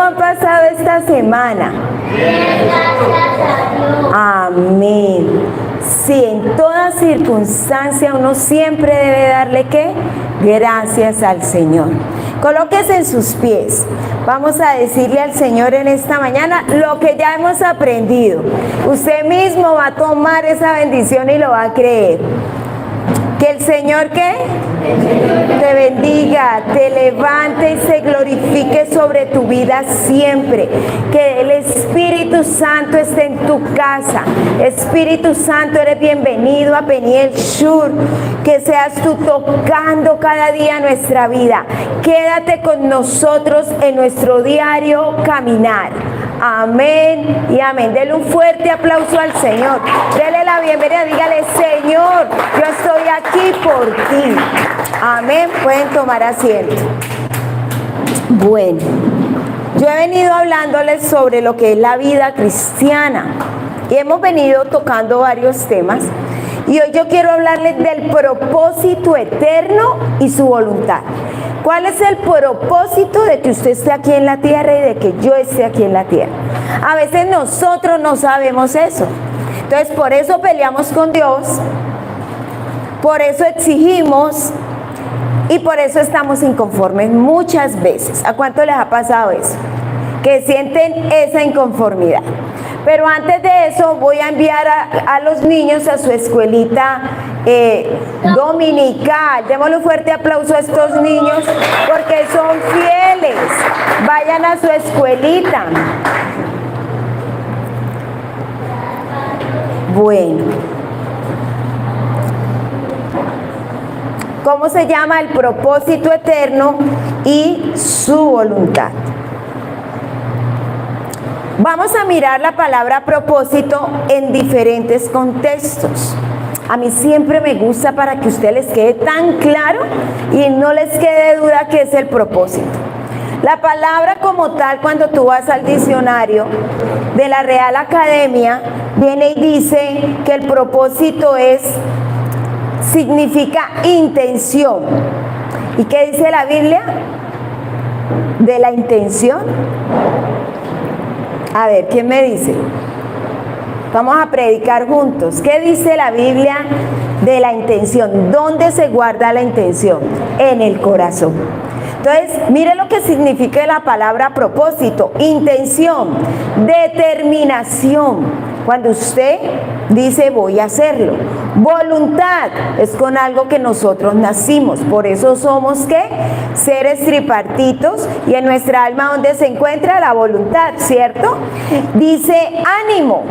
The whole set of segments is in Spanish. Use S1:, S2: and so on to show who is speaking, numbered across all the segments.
S1: han pasado esta semana? Amén. Sí, en toda circunstancia uno siempre debe darle ¿qué? Gracias al Señor. Colóquese en sus pies. Vamos a decirle al Señor en esta mañana lo que ya hemos aprendido. Usted mismo va a tomar esa bendición y lo va a creer. Que el Señor ¿qué? Te bendiga, te levante y se glorifique sobre tu vida siempre. Que el Espíritu Santo esté en tu casa. Espíritu Santo, eres bienvenido a Peniel Shur. Que seas tú tocando cada día nuestra vida. Quédate con nosotros en nuestro diario caminar. Amén y amén. Dele un fuerte aplauso al Señor. Dele la bienvenida. Dígale, Señor, yo estoy aquí por ti. Amén. Pueden tomar asiento. Bueno, yo he venido hablándoles sobre lo que es la vida cristiana. Y hemos venido tocando varios temas. Y hoy yo quiero hablarles del propósito eterno y su voluntad. ¿Cuál es el propósito de que usted esté aquí en la tierra y de que yo esté aquí en la tierra? A veces nosotros no sabemos eso. Entonces por eso peleamos con Dios, por eso exigimos y por eso estamos inconformes muchas veces. ¿A cuánto les ha pasado eso? Que sienten esa inconformidad. Pero antes de eso voy a enviar a los niños a su escuelita dominical. Démosle un fuerte aplauso a estos niños porque son fieles. Vayan a su escuelita. Bueno. ¿Cómo se llama? El propósito eterno y su voluntad. Vamos a mirar la palabra propósito en diferentes contextos. A mí siempre me gusta para que a ustedes les quede tan claro y no les quede duda qué es el propósito. La palabra como tal, cuando tú vas al diccionario de la Real Academia, viene y dice que el propósito significa intención. ¿Y qué dice la Biblia de la intención? A ver, ¿quién me dice? Vamos a predicar juntos. ¿Qué dice la Biblia de la intención? ¿Dónde se guarda la intención? En el corazón. Entonces, mire lo que significa la palabra propósito. Intención, determinación. Cuando usted dice voy a hacerlo. Voluntad es con algo que nosotros nacimos. Por eso somos ¿qué? Seres tripartitos. Y en nuestra alma donde se encuentra la voluntad, ¿cierto? Dice ánimo,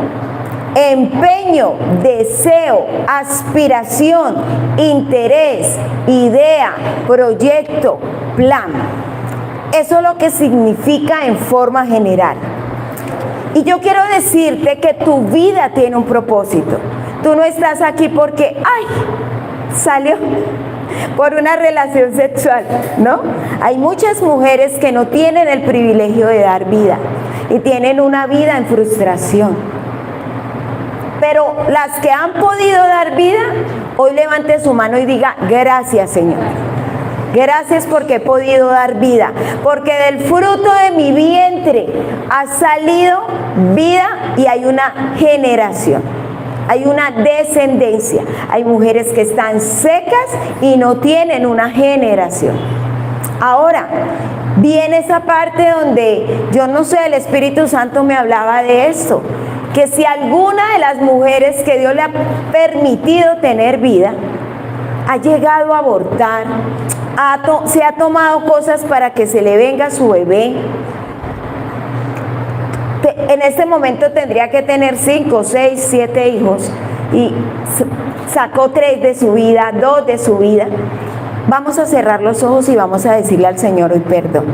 S1: empeño, deseo, aspiración, interés, idea, proyecto, plan. Eso es lo que significa en forma general. Y yo quiero decirte que tu vida tiene un propósito. Tú no estás aquí porque, ¡ay! Salió por una relación sexual, ¿no? Hay muchas mujeres que no tienen el privilegio de dar vida y tienen una vida en frustración. Pero las que han podido dar vida, hoy levante su mano y diga, gracias Señor. Gracias porque he podido dar vida, porque del fruto de mi vientre ha salido vida y hay una generación, hay una descendencia. Hay mujeres que están secas y no tienen una generación. Ahora, viene esa parte donde, yo no sé, el Espíritu Santo me hablaba de esto, que si alguna de las mujeres que Dios le ha permitido tener vida, ha llegado a abortar, se ha tomado cosas para que se le venga su bebé, en este momento tendría que tener 5, 6, 7 hijos y sacó 3 de su vida, 2 de su vida. Vamos a cerrar los ojos y vamos a decirle al Señor hoy perdón.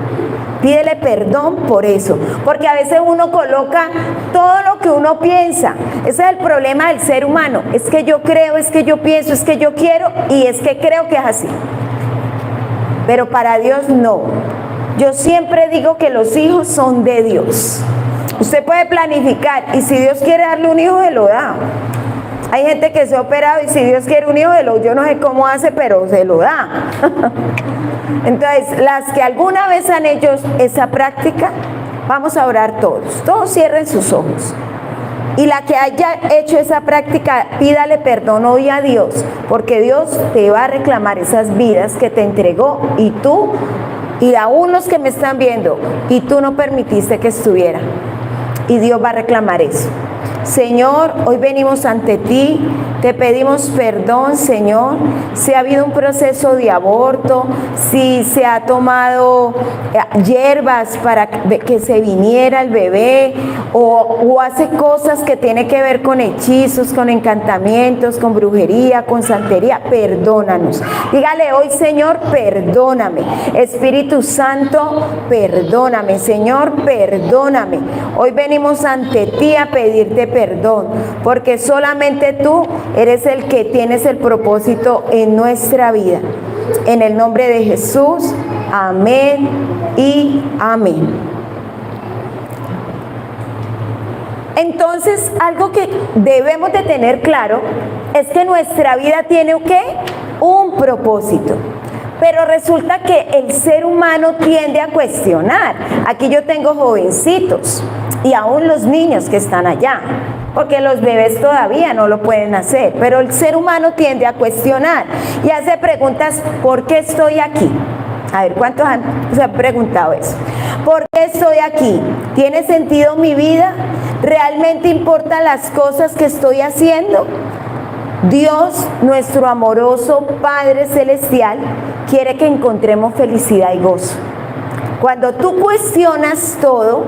S1: Pídele perdón por eso, porque a veces uno coloca todo lo que uno piensa. Ese es el problema del ser humano. Es que yo creo, es que yo pienso, es que yo quiero y es que creo que es así. Pero para Dios no. Yo siempre digo que los hijos son de Dios. Usted puede planificar y si Dios quiere darle un hijo, se lo da. Hay gente que se ha operado y si Dios quiere un hijo, yo no sé cómo hace, pero se lo da. Entonces, las que alguna vez han hecho esa práctica, Vamos a orar todos. Todos cierren sus ojos. Y la que haya hecho esa práctica, pídale perdón hoy a Dios, porque Dios te va a reclamar esas vidas que te entregó y tú, y aún los que me están viendo, y tú no permitiste que estuviera. Y Dios va a reclamar eso. Señor, hoy venimos ante ti, te pedimos perdón, Señor, si ha habido un proceso de aborto, si se ha tomado hierbas para que se viniera el bebé, o hace cosas que tiene que ver con hechizos, con encantamientos, con brujería, con santería, perdónanos. Dígale hoy, Señor, perdóname. Espíritu Santo, perdóname. Señor, perdóname. Hoy venimos ante ti a pedirte perdón, porque solamente tú eres el que tienes el propósito en nuestra vida. En el nombre de Jesús, amén y amén. Entonces, algo que debemos de tener claro es que nuestra vida tiene ¿qué? Un propósito. Pero resulta que el ser humano tiende a cuestionar. Aquí yo tengo jovencitos y aún los niños que están allá, porque los bebés todavía no lo pueden hacer, pero el ser humano tiende a cuestionar y hace preguntas: ¿por qué estoy aquí? A ver, ¿cuántos se han preguntado eso? ¿Por qué estoy aquí? ¿Tiene sentido mi vida? ¿Realmente importan las cosas que estoy haciendo? Dios, nuestro amoroso Padre Celestial, quiere que encontremos felicidad y gozo. Cuando tú cuestionas todo,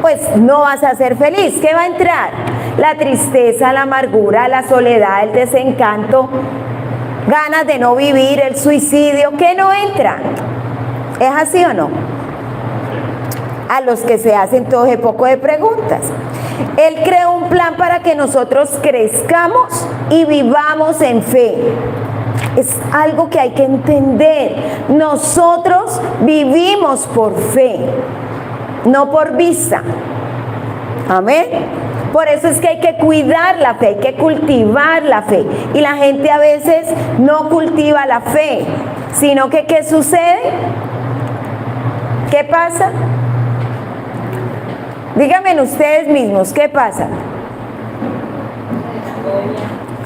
S1: pues no vas a ser feliz. ¿Qué va a entrar? La tristeza, la amargura, la soledad, el desencanto, ganas de no vivir, el suicidio. ¿Qué no entra? ¿Es así o no? A los que se hacen todo ese poco de preguntas. Él creó un plan para que nosotros crezcamos y vivamos en fe. Es algo que hay que entender. Nosotros vivimos por fe, no por vista. Amén. Por eso es que hay que cuidar la fe, hay que cultivar la fe. Y la gente a veces no cultiva la fe, sino que ¿qué sucede? ¿Qué pasa? Díganme ustedes mismos, ¿qué pasa?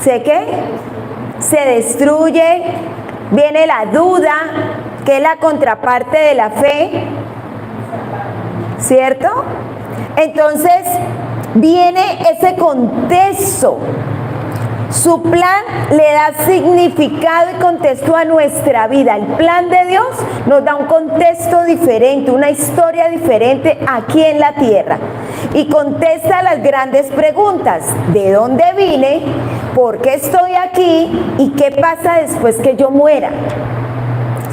S1: ¿Se qué? Se destruye, viene la duda, que es la contraparte de la fe, ¿cierto? Entonces, viene ese contexto. Su plan le da significado y contexto a nuestra vida. El plan de Dios nos da un contexto diferente, una historia diferente aquí en la tierra. Y contesta las grandes preguntas: ¿de dónde vine? ¿Por qué estoy aquí? ¿Y qué pasa después que yo muera?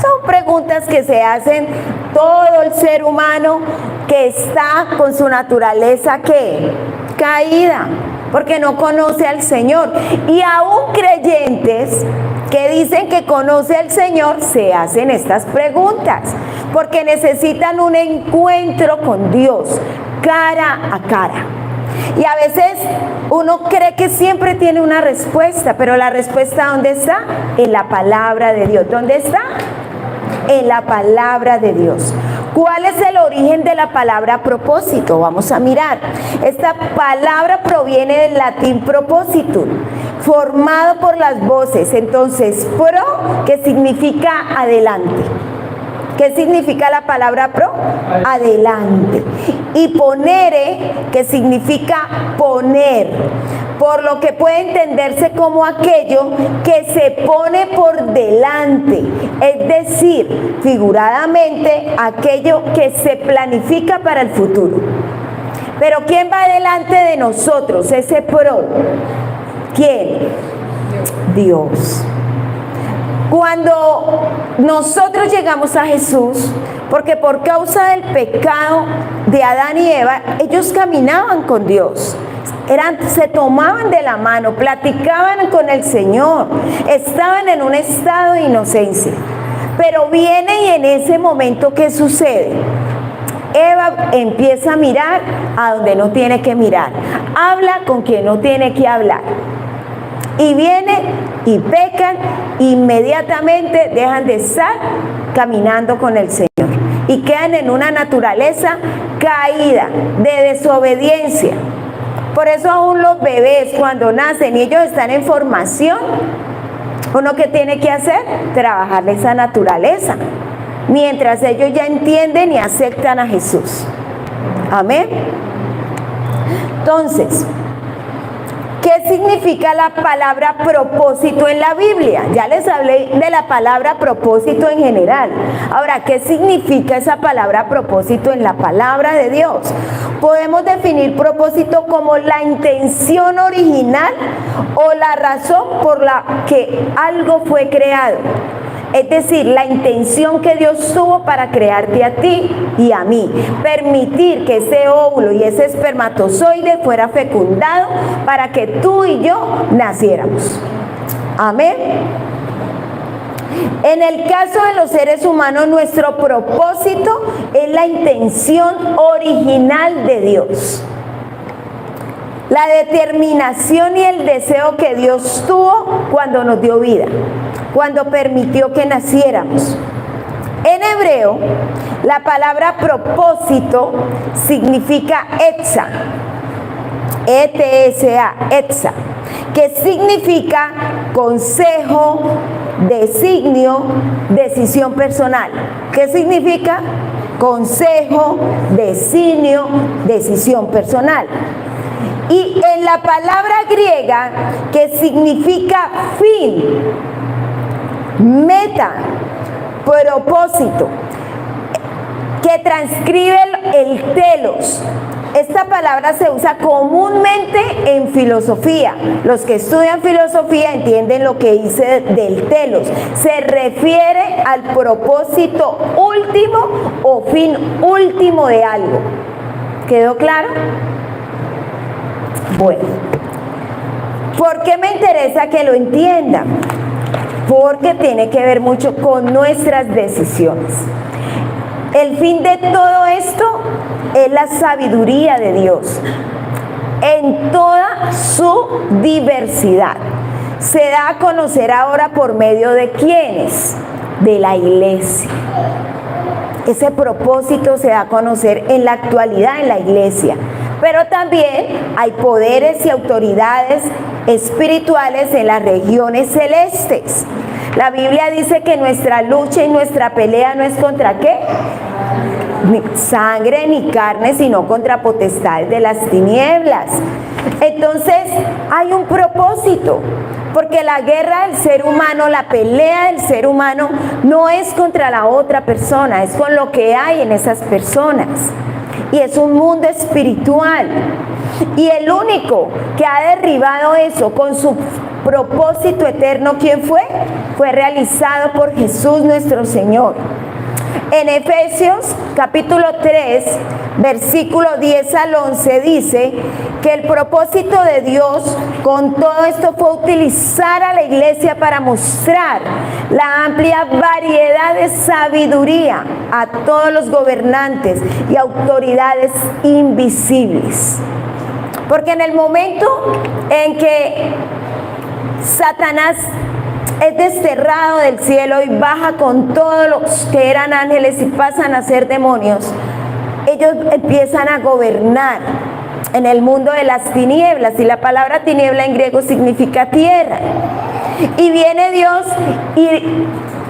S1: Son preguntas que se hacen todo el ser humano que está con su naturaleza ¿qué? Caída, porque no conoce al Señor. Y aún creyentes que dicen que conoce al Señor se hacen estas preguntas, porque necesitan un encuentro con Dios cara a cara. Y a veces uno cree que siempre tiene una respuesta, pero la respuesta ¿dónde está? En la palabra de Dios. ¿Dónde está? En la palabra de Dios. ¿Cuál es el origen de la palabra propósito? Vamos a mirar. Esta palabra proviene del latín propositum, formado por las voces. Entonces, pro, que significa adelante. ¿Qué significa la palabra pro? Adelante. Y ponere, que significa poner, por lo que puede entenderse como aquello que se pone por delante, es decir, figuradamente, aquello que se planifica para el futuro. Pero ¿quién va delante de nosotros? Ese pro. ¿Quién? Dios. Cuando nosotros llegamos a Jesús, porque por causa del pecado de Adán y Eva, ellos caminaban con Dios, se tomaban de la mano, platicaban con el Señor, estaban en un estado de inocencia. Pero viene y en ese momento, ¿qué sucede? Eva empieza a mirar a donde no tiene que mirar, habla con quien no tiene que hablar. Y viene y pecan, inmediatamente dejan de estar caminando con el Señor. y quedan en una naturaleza caída, de desobediencia. Por eso aún los bebés cuando nacen y ellos están en formación, uno que tiene que hacer, trabajar esa naturaleza, mientras ellos ya entienden y aceptan a Jesús. Amén. Entonces, ¿qué significa la palabra propósito en la Biblia? Ya les hablé de la palabra propósito en general. Ahora, ¿qué significa esa palabra propósito en la palabra de Dios? Podemos definir propósito como la intención original o la razón por la que algo fue creado. Es decir, la intención que Dios tuvo para crearte a ti y a mí. Permitir que ese óvulo y ese espermatozoide fuera fecundado para que tú y yo naciéramos. Amén. En el caso de los seres humanos, nuestro propósito es la intención original de Dios. La determinación y el deseo que Dios tuvo cuando nos dio vida, cuando permitió que naciéramos. En hebreo, la palabra propósito significa etza, E-T-S-A, etza, que significa consejo, designio, decisión personal. ¿Qué significa? Consejo, designio, decisión personal. Y en la palabra griega, que significa fin, meta, propósito, que transcribe el telos. Esta palabra se usa comúnmente en filosofía. Los que estudian filosofía entienden lo que dice del telos. Se refiere al propósito último o fin último de algo. ¿Quedó claro? Bueno, ¿por qué me interesa que lo entiendan? Porque tiene que ver mucho con nuestras decisiones. El fin de todo esto es la sabiduría de Dios en toda su diversidad. Se da a conocer ahora por medio de ¿quiénes? De la iglesia. Ese propósito se da a conocer en la actualidad en la iglesia. Pero también hay poderes y autoridades espirituales en las regiones celestes. La Biblia dice que nuestra lucha y nuestra pelea no es contra ¿qué? Ni sangre ni carne, sino contra potestades de las tinieblas. Entonces hay un propósito, porque la guerra del ser humano, la pelea del ser humano no es contra la otra persona, es con lo que hay en esas personas. Y es un mundo espiritual. Y el único que ha derribado eso con su propósito eterno, ¿quién fue? Fue realizado por Jesús nuestro Señor. En Efesios capítulo 3, versículo 10 al 11 dice que el propósito de Dios con todo esto fue utilizar a la iglesia para mostrar la amplia variedad de sabiduría a todos los gobernantes y autoridades invisibles. Porque en el momento en que Satanás es desterrado del cielo y baja con todos los que eran ángeles y pasan a ser demonios, ellos empiezan a gobernar en el mundo de las tinieblas, y la palabra tiniebla en griego significa tierra. Y viene Dios y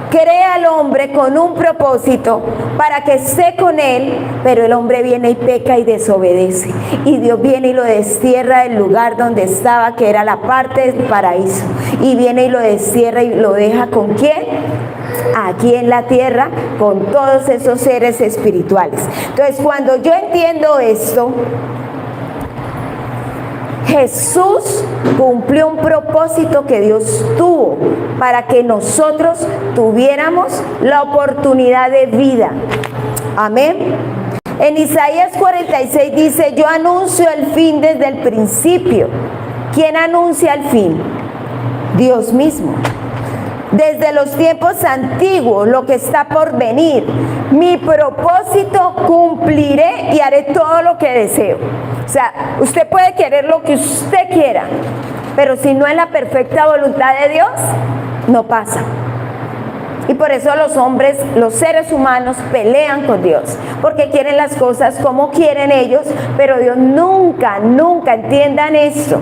S1: crea al hombre con un propósito para que esté con él, pero el hombre viene y peca y desobedece, y Dios viene y lo destierra del lugar donde estaba, que era la parte del paraíso, y viene y lo destierra y lo deja ¿con quién? Aquí en la tierra, con todos esos seres espirituales. Entonces, cuando yo entiendo esto, Jesús cumplió un propósito que Dios tuvo para que nosotros tuviéramos la oportunidad de vida. Amén. En Isaías 46 dice: yo anuncio el fin desde el principio. ¿Quién anuncia el fin? Dios mismo. Desde los tiempos antiguos, lo que está por venir, mi propósito cumpliré y haré todo lo que deseo. O sea, usted puede querer lo que usted quiera, pero si no es la perfecta voluntad de Dios, no pasa. Y por eso los hombres, los seres humanos pelean con Dios, porque quieren las cosas como quieren ellos, pero Dios nunca, nunca, entiendan esto.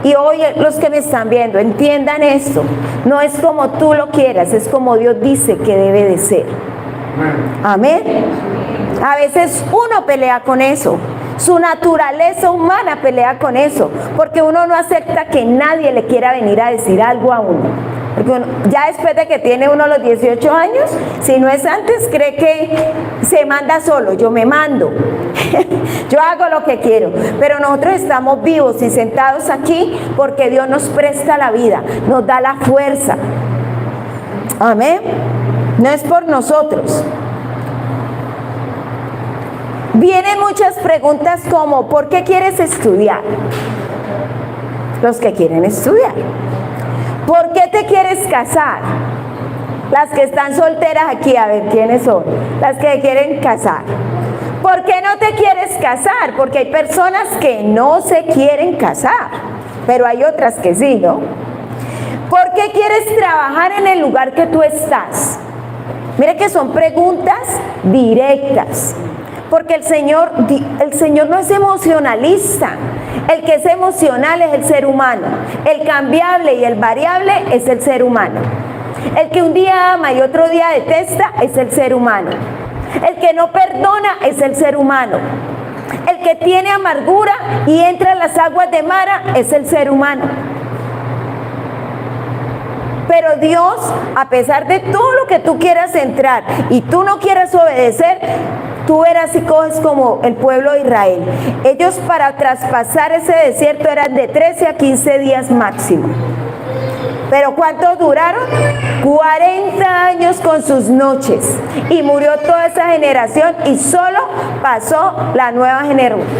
S1: Y hoy los que me están viendo, entiendan esto. No es como tú lo quieras, es como Dios dice que debe de ser. Amén. A veces uno pelea con eso. Su naturaleza humana pelea con eso, porque uno no acepta que nadie le quiera venir a decir algo a uno. Porque uno, ya después de que tiene uno los 18 años, si no es antes, cree que se manda solo. Yo me mando, yo hago lo que quiero. Pero nosotros estamos vivos y sentados aquí porque Dios nos presta la vida, nos da la fuerza. Amén. No es por nosotros. Vienen muchas preguntas como, ¿por qué quieres estudiar? Los que quieren estudiar. ¿Por qué te quieres casar? Las que están solteras aquí, a ver, ¿quiénes son? Las que quieren casar. ¿Por qué no te quieres casar? Porque hay personas que no se quieren casar, pero hay otras que sí, ¿no? ¿Por qué quieres trabajar en el lugar que tú estás? Mire que son preguntas directas. Porque el Señor no es emocionalista. El que es emocional es el ser humano. El cambiable y el variable es el ser humano. El que un día ama y otro día detesta es el ser humano. El que no perdona es el ser humano. El que tiene amargura y entra en las aguas de Mara es el ser humano. Pero Dios, a pesar de todo lo que tú quieras entrar y tú no quieras obedecer, tú verás y coges como el pueblo de Israel. Ellos para traspasar ese desierto eran de 13 a 15 días máximo. ¿Pero cuántos duraron? 40 años con sus noches. Y murió toda esa generación y solo pasó la nueva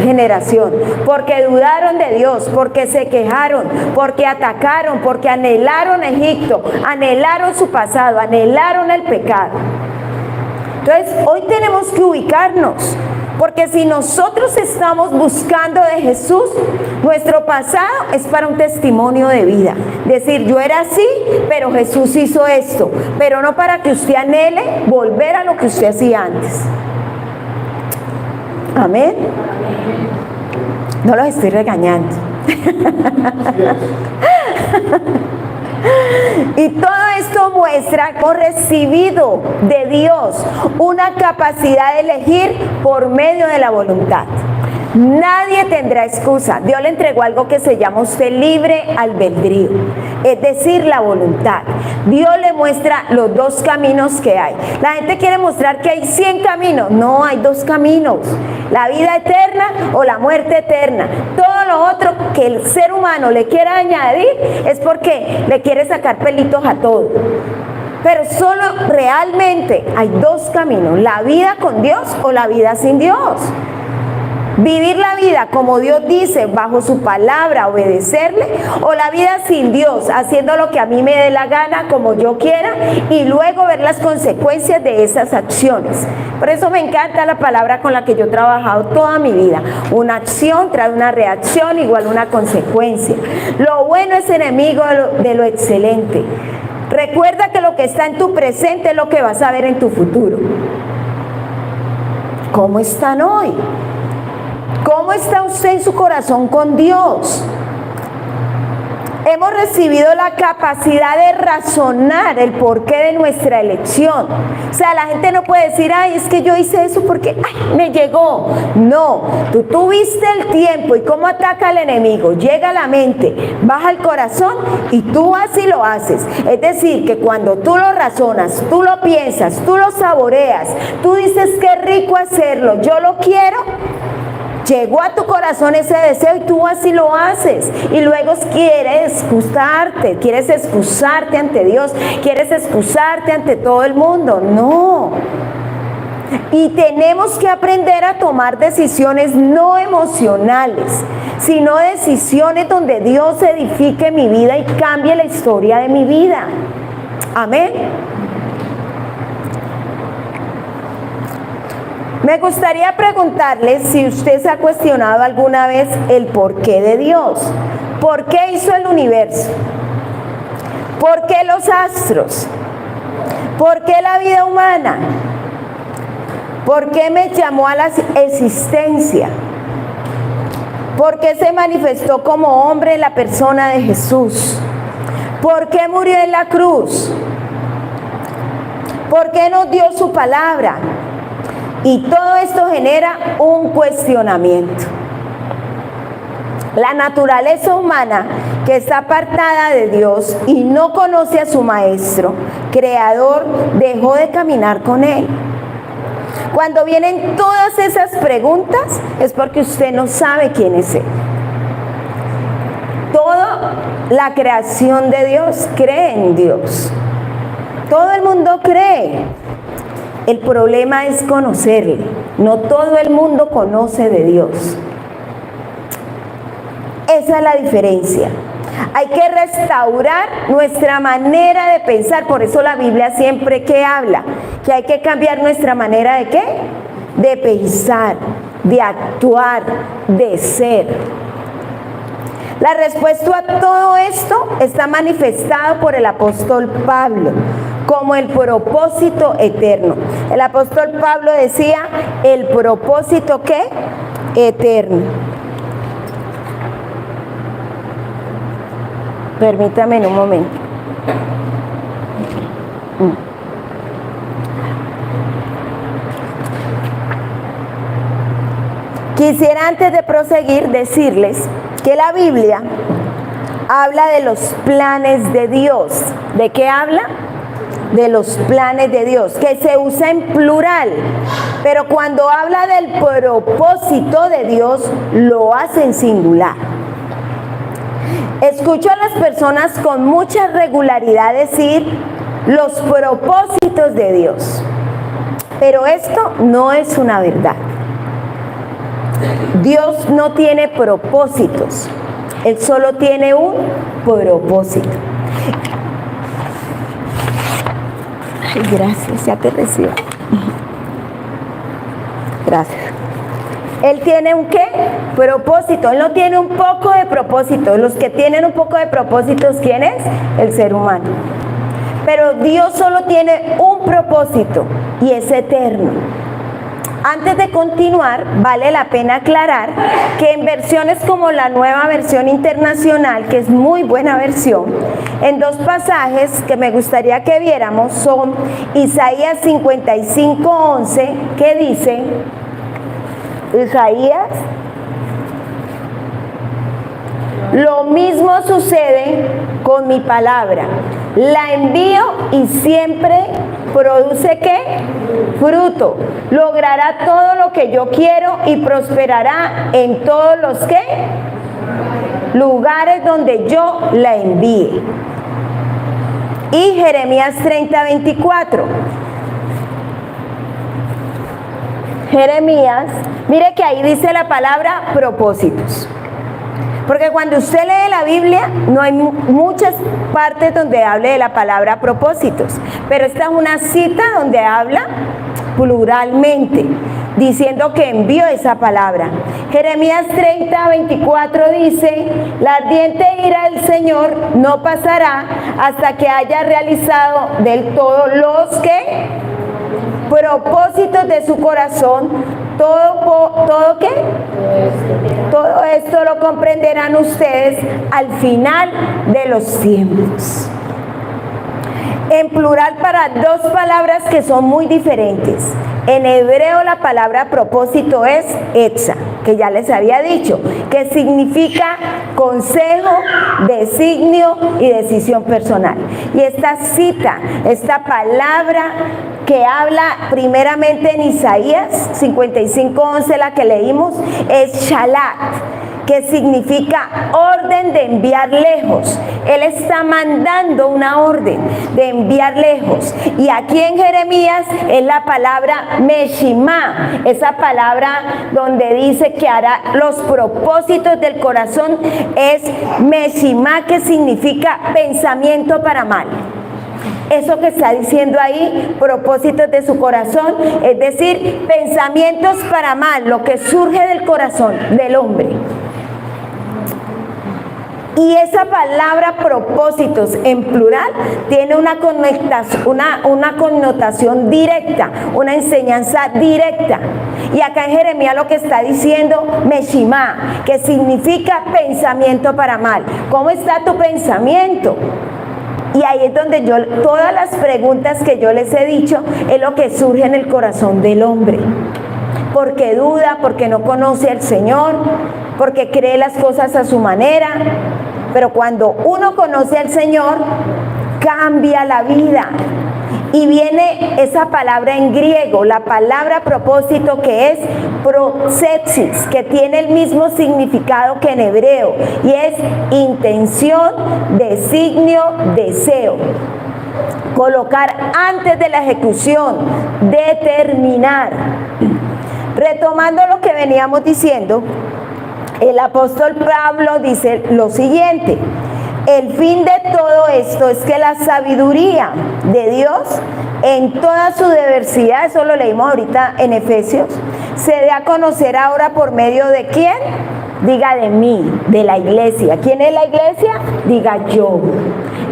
S1: generación. Porque dudaron de Dios, porque se quejaron, porque atacaron, porque anhelaron Egipto, anhelaron su pasado, anhelaron el pecado. Entonces, hoy tenemos que ubicarnos, porque si nosotros estamos buscando de Jesús, nuestro pasado es para un testimonio de vida. Decir, yo era así, pero Jesús hizo esto, pero no para que usted anhele volver a lo que usted hacía antes. Amén. No los estoy regañando. Y todo esto muestra que hemos recibido de Dios una capacidad de elegir por medio de la voluntad. Nadie tendrá excusa. Dios le entregó algo que se llama a usted libre albedrío, es decir, la voluntad. Dios le muestra los dos caminos que hay. La gente quiere mostrar que hay 100 caminos. No, hay dos caminos: la vida eterna o la muerte eterna. Todo lo otro que el ser humano le quiera añadir es porque le quiere sacar pelitos a todo. Pero solo realmente hay dos caminos: la vida con Dios o la vida sin Dios. Vivir la vida como Dios dice, bajo su palabra, obedecerle, o la vida sin Dios, haciendo lo que a mí me dé la gana, como yo quiera, y luego ver las consecuencias de esas acciones. Por eso me encanta la palabra con la que yo he trabajado toda mi vida. Una acción trae una reacción igual a una consecuencia. Lo bueno es enemigo de lo excelente. Recuerda que lo que está en tu presente es lo que vas a ver en tu futuro. ¿Cómo están hoy? ¿Cómo está usted en su corazón con Dios? Hemos recibido la capacidad de razonar el porqué de nuestra elección. O sea, la gente no puede decir, ay, es que yo hice eso porque me llegó. No, tú tuviste el tiempo. ¿Y cómo ataca el enemigo? Llega a la mente, baja al corazón y tú así lo haces. Es decir, que cuando tú lo razonas, tú lo piensas, tú lo saboreas, tú dices qué rico hacerlo, yo lo quiero. Llegó a tu corazón ese deseo y tú así lo haces. Y luego quieres excusarte ante Dios, quieres excusarte ante todo el mundo. No. Y tenemos que aprender a tomar decisiones no emocionales, sino decisiones donde Dios edifique mi vida y cambie la historia de mi vida. Amén. Me gustaría preguntarles si usted se ha cuestionado alguna vez el porqué de Dios. ¿Por qué hizo el universo? ¿Por qué los astros? ¿Por qué la vida humana? ¿Por qué me llamó a la existencia? ¿Por qué se manifestó como hombre en la persona de Jesús? ¿Por qué murió en la cruz? ¿Por qué nos dio su palabra? Y todo esto genera un cuestionamiento. La naturaleza humana, que está apartada de Dios y no conoce a su Maestro, Creador, dejó de caminar con Él. Cuando vienen todas esas preguntas, es porque usted no sabe quién es Él. Toda la creación de Dios cree en Dios. Todo el mundo cree. El problema es conocerle. No todo el mundo conoce de Dios. Esa es la diferencia. Hay que restaurar nuestra manera de pensar. Por eso la Biblia siempre que habla que hay que cambiar nuestra manera de ¿qué? De pensar, de actuar, de ser. La respuesta a todo esto está manifestada por el apóstol Pablo como el propósito eterno. El apóstol Pablo decía, el propósito ¿qué? Eterno. Permítame en un momento. Quisiera antes de proseguir decirles que la Biblia habla de los planes de Dios. ¿De qué habla? De los planes de Dios, que se usa en plural, pero cuando habla del propósito de Dios, lo hace en singular. Escucho a las personas con mucha regularidad decir los propósitos de Dios, pero esto no es una verdad. Dios no tiene propósitos, Él solo tiene un propósito. Ay, gracias, ya te recibo. Gracias. Él tiene un ¿qué? Propósito. Él no tiene un poco de propósito. Los que tienen un poco de propósitos, ¿quién es? El ser humano. Pero Dios solo tiene un propósito y es eterno. Antes de continuar, vale la pena aclarar que en versiones como la Nueva Versión Internacional, que es muy buena versión, en dos pasajes que me gustaría que viéramos son Isaías 55:11, que dice, Isaías, lo mismo sucede con mi palabra, la envío y siempre produce ¿qué? Fruto, logrará todo lo que yo quiero y prosperará en todos los ¿qué? Lugares donde yo la envíe. Y Jeremías 30:24. Jeremías, mire que ahí dice la palabra propósitos. Porque cuando usted lee la Biblia, no hay muchas partes donde hable de la palabra propósitos. Pero esta es una cita donde habla pluralmente, diciendo que envió esa palabra. Jeremías 30:24 dice, la ardiente ira del Señor no pasará hasta que haya realizado del todo los que propósitos de su corazón. ¿Todo qué? Todo esto lo comprenderán ustedes al final de los tiempos. En plural para dos palabras que son muy diferentes. En hebreo la palabra propósito es etza, que ya les había dicho, que significa consejo, designio y decisión personal. Y esta cita, esta palabra que habla primeramente en Isaías 55:11, la que leímos, es shalat, que significa orden de enviar lejos. Él está mandando una orden de enviar lejos. Y aquí en Jeremías es la palabra meshimá, esa palabra donde dice que hará los propósitos del corazón, es meshimá, que significa pensamiento para mal. Eso que está diciendo ahí, propósitos de su corazón, es decir, pensamientos para mal, lo que surge del corazón del hombre. Y esa palabra propósitos en plural tiene una connotación directa, una enseñanza directa. Y acá en Jeremías lo que está diciendo, Meshimá, que significa pensamiento para mal. ¿Cómo está tu pensamiento? Y ahí es donde todas las preguntas que yo les he dicho, es lo que surge en el corazón del hombre. Porque duda, porque no conoce al Señor, porque cree las cosas a su manera. Pero cuando uno conoce al Señor, cambia la vida. Y viene esa palabra en griego, la palabra propósito, que es prosepsis, que tiene el mismo significado que en hebreo, y es intención, designio, deseo. Colocar antes de la ejecución, determinar. Retomando lo que veníamos diciendo, el apóstol Pablo dice lo siguiente: el fin de todo esto es que la sabiduría de Dios en toda su diversidad, eso lo leímos ahorita en Efesios, se dé a conocer ahora por medio de ¿quién? Diga de mí, de la iglesia. ¿Quién es la iglesia? Diga yo.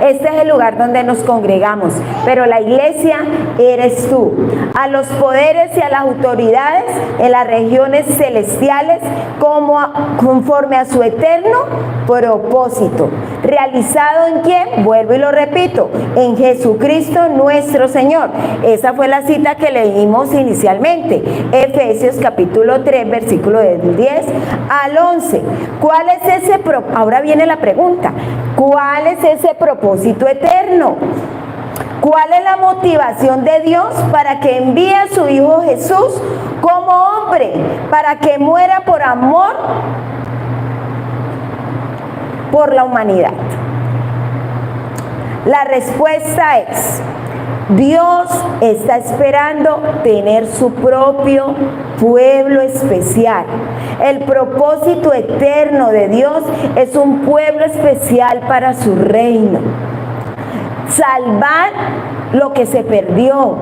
S1: Este es el lugar donde nos congregamos, pero la iglesia eres tú. A los poderes y a las autoridades en las regiones celestiales, conforme a su eterno propósito. ¿Realizado en quién? Vuelvo y lo repito, en Jesucristo nuestro Señor. Esa fue la cita que leímos inicialmente. Efesios capítulo 3, versículo del 10 al 11. ¿Cuál es ese propósito? Ahora viene la pregunta. ¿Cuál es ese propósito eterno? ¿Cuál es la motivación de Dios para que envíe a su Hijo Jesús como hombre, para que muera por amor por la humanidad? La respuesta es: Dios está esperando tener su propio pueblo especial. El propósito eterno de Dios es un pueblo especial para su reino. Salvar lo que se perdió,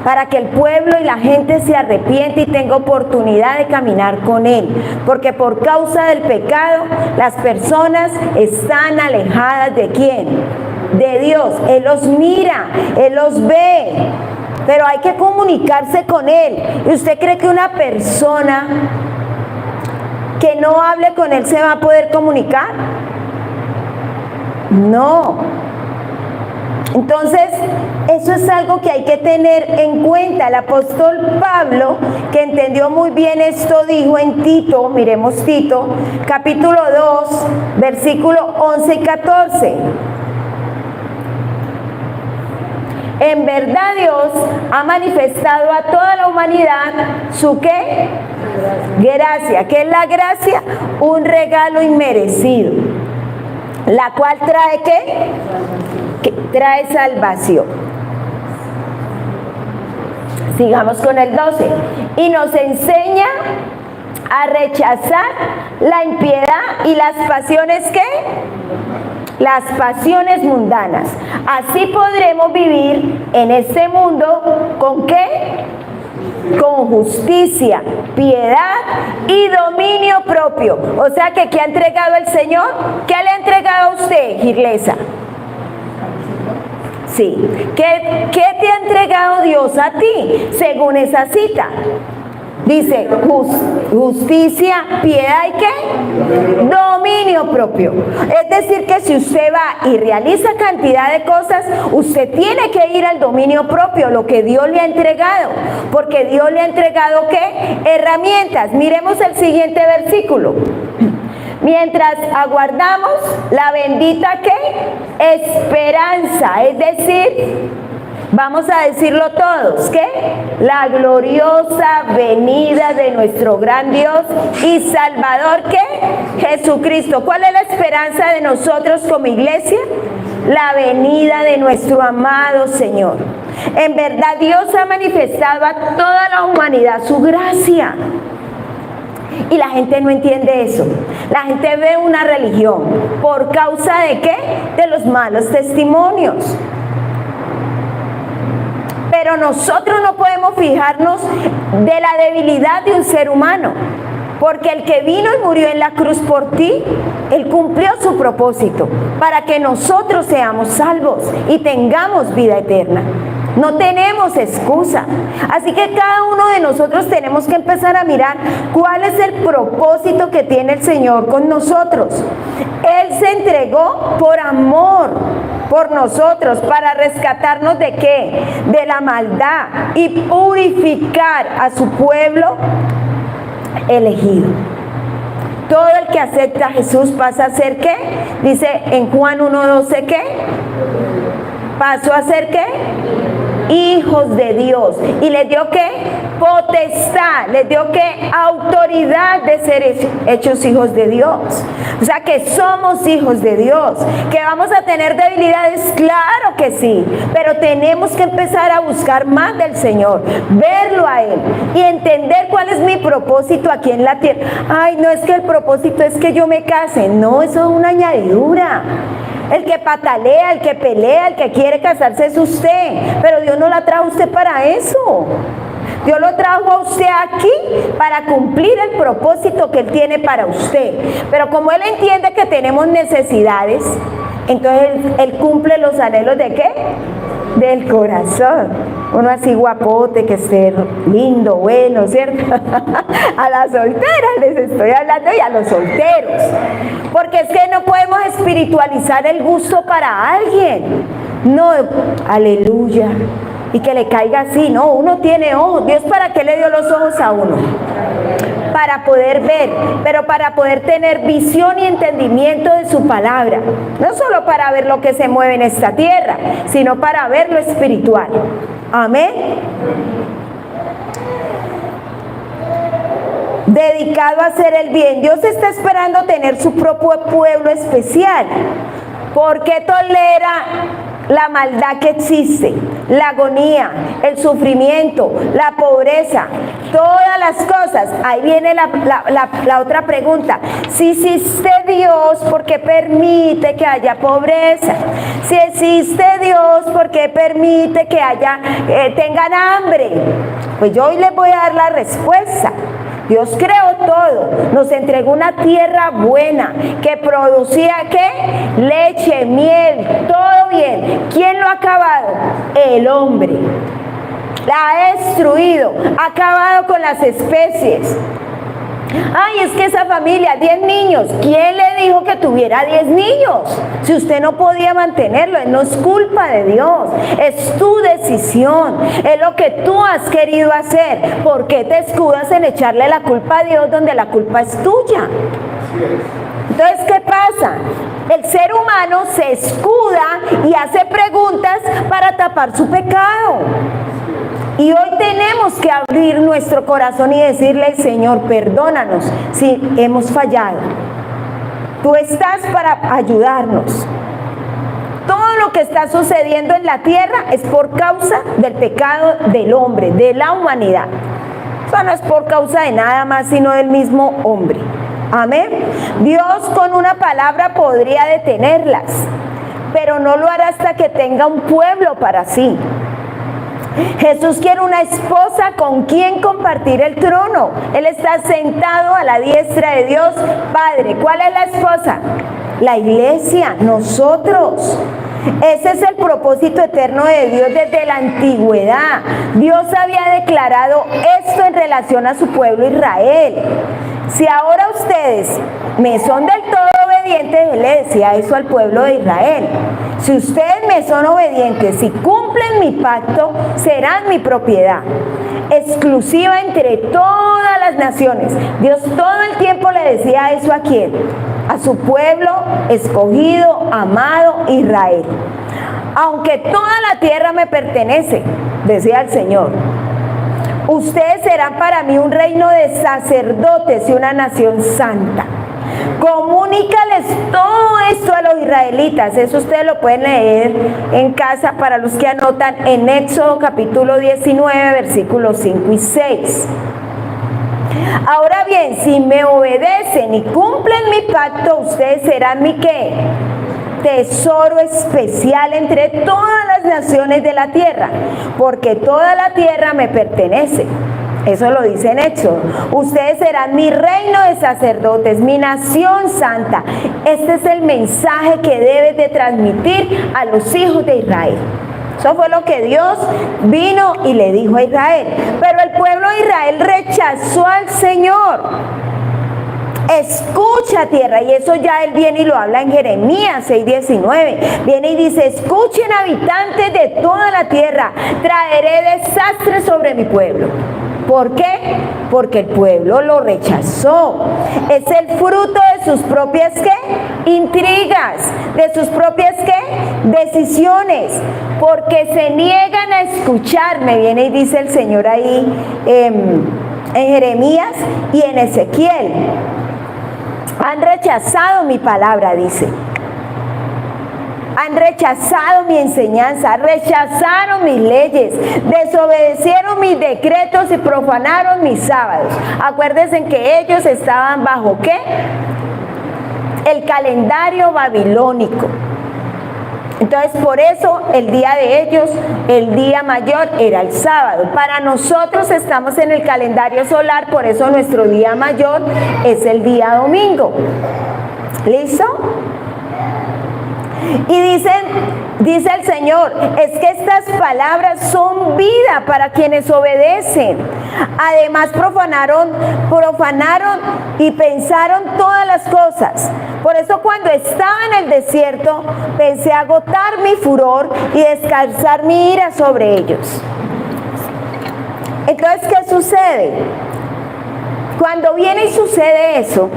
S1: para que el pueblo y la gente se arrepiente y tenga oportunidad de caminar con Él. Porque por causa del pecado, las personas están alejadas ¿de quién? De Dios. Él los mira, Él los ve, pero hay que comunicarse con Él. ¿Y usted cree que una persona que no hable con Él se va a poder comunicar? No. Entonces, eso es algo que hay que tener en cuenta. El apóstol Pablo, que entendió muy bien esto, dijo en Tito, miremos Tito, capítulo 2, versículo 11 y 14. En verdad Dios ha manifestado a toda la humanidad su ¿qué? Gracia. ¿Qué es la gracia? Un regalo inmerecido, la cual trae ¿qué? Que trae salvación. Sigamos con el 12. Y nos enseña a rechazar la impiedad y las pasiones ¿qué? Las pasiones mundanas. Así podremos vivir en este mundo ¿con qué? Con justicia, piedad y dominio propio. O sea que ¿qué ha entregado el Señor? ¿Qué le ha entregado a usted, Girlesa? Sí. ¿Qué te ha entregado Dios a ti? Según esa cita. Dice justicia, piedad y ¿qué? Dominio propio. Es decir que si usted va y realiza cantidad de cosas, usted tiene que ir al dominio propio, lo que Dios le ha entregado. Porque Dios le ha entregado ¿qué? Herramientas. Miremos el siguiente versículo. Mientras aguardamos la bendita ¿qué? Esperanza, es decir, vamos a decirlo todos, ¿qué? La gloriosa venida de nuestro gran Dios y Salvador, ¿qué? Jesucristo. ¿Cuál es la esperanza de nosotros como iglesia? La venida de nuestro amado Señor. En verdad Dios ha manifestado a toda la humanidad su gracia. Y la gente no entiende eso. La gente ve una religión. ¿Por causa de qué? De los malos testimonios. Pero nosotros no podemos fijarnos de la debilidad de un ser humano. Porque el que vino y murió en la cruz por ti, Él cumplió su propósito para que nosotros seamos salvos y tengamos vida eterna. No tenemos excusa. Así que cada uno de nosotros tenemos que empezar a mirar cuál es el propósito que tiene el Señor con nosotros. Él se entregó por amor por nosotros, para rescatarnos ¿de qué? De la maldad y purificar a su pueblo elegido. Todo el que acepta a Jesús pasa a ser ¿qué? Dice en Juan 1:12 ¿qué? Pasó a ser ¿qué? Hijos de Dios. Y les dio ¿qué? Potestad, les dio ¿qué? Autoridad de ser hechos hijos de Dios. O sea que somos hijos de Dios. Que vamos a tener debilidades, claro que sí, pero tenemos que empezar a buscar más del Señor, verlo a Él y entender cuál es mi propósito aquí en la tierra. Ay, no es que el propósito es que yo me case, no, eso es una añadidura. El que patalea, el que pelea, el que quiere casarse es usted, pero Dios no la trajo a usted para eso. Dios lo trajo a usted aquí para cumplir el propósito que Él tiene para usted. Pero como Él entiende que tenemos necesidades, entonces Él cumple los anhelos ¿de qué? Del corazón. Uno así guapote, que esté lindo, bueno, ¿cierto? A las solteras les estoy hablando y a los solteros. Porque es que no podemos espiritualizar el gusto para alguien. No, aleluya. Y que le caiga así, no, uno tiene ojos. Dios, ¿para qué le dio los ojos a uno? Para poder ver, pero para poder tener visión y entendimiento de su palabra. No solo para ver lo que se mueve en esta tierra, sino para ver lo espiritual. Amén. Dedicado a hacer el bien. Dios está esperando tener su propio pueblo especial. ¿Por qué tolera la maldad que existe, la agonía, el sufrimiento, la pobreza, todas las cosas? Ahí viene la otra pregunta. Si existe Dios, ¿por qué permite que haya pobreza? Si existe Dios, ¿por qué permite que tengan hambre? Pues yo hoy les voy a dar la respuesta. Dios creó todo, nos entregó una tierra buena que producía ¿qué? Leche, miel, todo bien. ¿Quién lo ha acabado? El hombre. La ha destruido, ha acabado con las especies. Ay, es que esa familia, 10 niños, ¿quién le dijo que tuviera 10 niños? Si usted no podía mantenerlo, no es culpa de Dios, es tu decisión, es lo que tú has querido hacer. ¿Por qué te escudas en echarle la culpa a Dios donde la culpa es tuya? Entonces, ¿qué pasa? El ser humano se escuda y hace preguntas para tapar su pecado. Y hoy tenemos que abrir nuestro corazón y decirle: Señor, perdónanos si hemos fallado. Tú estás para ayudarnos. Todo lo que está sucediendo en la tierra es por causa del pecado del hombre, de la humanidad. Eso no es por causa de nada más, sino del mismo hombre. Amén. Dios con una palabra podría detenerlas, pero no lo hará hasta que tenga un pueblo para sí. Jesús quiere una esposa con quien compartir el trono. Él está sentado a la diestra de Dios Padre. ¿Cuál es la esposa? La iglesia, nosotros. Ese es el propósito eterno de Dios desde la antigüedad. Dios había declarado esto en relación a su pueblo Israel. Si ahora ustedes me son del todo obedientes, Él le decía eso al pueblo de Israel: si ustedes me son obedientes y cumplen mi pacto, serán mi propiedad exclusiva entre todas las naciones. Dios todo el tiempo le decía eso ¿a quién? A su pueblo escogido, amado Israel. Aunque toda la tierra me pertenece, decía el Señor, ustedes serán para mí un reino de sacerdotes y una nación santa. Comunícales todo esto a los israelitas. Eso ustedes lo pueden leer en casa para los que anotan en Éxodo capítulo 19, versículos 5 y 6. Ahora bien, si me obedecen y cumplen mi pacto, ustedes serán mi ¿qué? Tesoro especial entre todas las naciones de la tierra, porque toda la tierra me pertenece. Eso lo dice en Éxodo. Ustedes serán mi reino de sacerdotes, mi nación santa. Este es el mensaje que debes de transmitir a los hijos de Israel. Eso fue lo que Dios vino y le dijo a Israel. Pero el pueblo de Israel rechazó al Señor. Escucha, tierra, y eso ya él viene y lo habla en Jeremías 6:19. Viene y dice: escuchen, habitantes de toda la tierra, traeré desastre sobre mi pueblo. ¿Por qué? Porque el pueblo lo rechazó. Es el fruto de sus propias, ¿qué? Intrigas, de sus propias, ¿qué? Decisiones, porque se niegan a escucharme. Viene y dice el Señor ahí en Jeremías y en Ezequiel. Han rechazado mi palabra, dice. Han rechazado mi enseñanza, rechazaron mis leyes, desobedecieron mis decretos y profanaron mis sábados. Acuérdense que ellos estaban bajo ¿qué? El calendario babilónico. Entonces, por eso el día de ellos, el día mayor era el sábado. Para nosotros estamos en el calendario solar, por eso nuestro día mayor es el día domingo. ¿Listo? Y dice el Señor, es que estas palabras son vida para quienes obedecen. Además profanaron y pensaron todas las cosas. Por eso cuando estaba en el desierto, pensé agotar mi furor y descansar mi ira sobre ellos. Entonces, ¿qué sucede? Cuando viene y sucede eso,